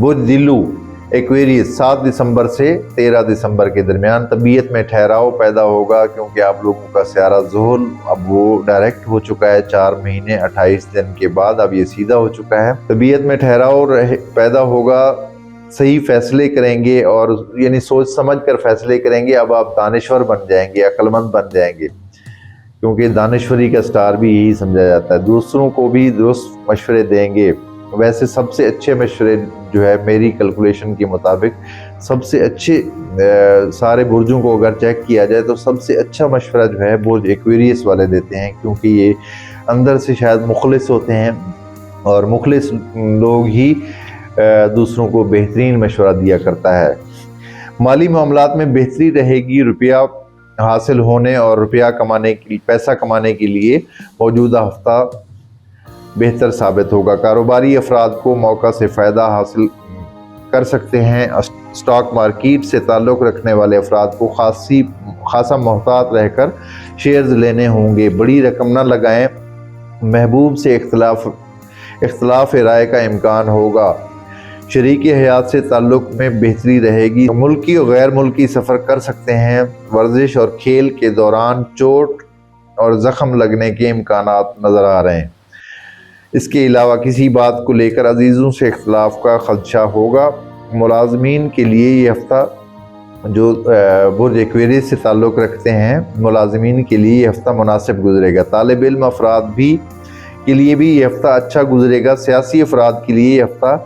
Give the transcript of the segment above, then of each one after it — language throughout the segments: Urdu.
برج دلو ایکویریس 7 دسمبر سے 13 دسمبر کے درمیان طبیعت میں ٹھہراؤ پیدا ہوگا، کیونکہ آپ لوگوں کا سیارہ زحل اب وہ ڈائریکٹ ہو چکا ہے 4 مہینے 28 دن کے بعد، اب یہ سیدھا ہو چکا ہے۔ طبیعت میں ٹھہراؤ پیدا ہوگا، صحیح فیصلے کریں گے اور یعنی سوچ سمجھ کر فیصلے کریں گے۔ اب آپ دانشور بن جائیں گے، عقل مند بن جائیں گے، کیونکہ دانشوری کا سٹار بھی یہی سمجھا جاتا ہے۔ دوسروں کو بھی درست مشورے دیں گے۔ ویسے سب سے اچھے مشورے جو ہے میری کیلکولیشن کے مطابق سب سے اچھے سارے برجوں کو اگر چیک کیا جائے تو سب سے اچھا مشورہ جو ہے برج ایکویریس والے دیتے ہیں، کیونکہ یہ اندر سے شاید مخلص ہوتے ہیں اور مخلص لوگ ہی دوسروں کو بہترین مشورہ دیا کرتا ہے۔ مالی معاملات میں بہتری رہے گی، روپیہ حاصل ہونے اور پیسہ کمانے کے لیے موجودہ ہفتہ بہتر ثابت ہوگا۔ کاروباری افراد کو موقع سے فائدہ حاصل کر سکتے ہیں۔ اسٹاک مارکیٹ سے تعلق رکھنے والے افراد کو خاصا محتاط رہ کر شیئرز لینے ہوں گے۔ بڑی رقم نہ لگائیں۔ محبوب سے اختلاف رائے کا امکان ہوگا۔ شریک حیات سے تعلق میں بہتری رہے گی۔ ملکی اور غیر ملکی سفر کر سکتے ہیں۔ ورزش اور کھیل کے دوران چوٹ اور زخم لگنے کے امکانات نظر آ رہے ہیں۔ اس کے علاوہ کسی بات کو لے کر عزیزوں سے اختلاف کا خدشہ ہوگا۔ ملازمین کے لیے یہ ہفتہ جو برج ایکویریس سے تعلق رکھتے ہیں، ملازمین کے لیے یہ ہفتہ مناسب گزرے گا۔ طالب علم افراد کے لیے بھی یہ ہفتہ اچھا گزرے گا۔ سیاسی افراد کے لیے یہ ہفتہ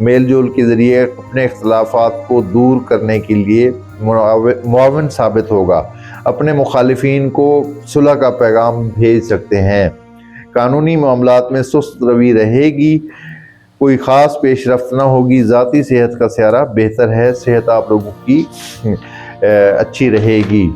میل جول کے ذریعے اپنے اختلافات کو دور کرنے کے لیے معاون ثابت ہوگا۔ اپنے مخالفین کو صلح کا پیغام بھیج سکتے ہیں۔ قانونی معاملات میں سست روی رہے گی، کوئی خاص پیش رفت نہ ہوگی۔ ذاتی صحت کا سیارہ بہتر ہے، صحت آپ لوگوں کی اچھی رہے گی۔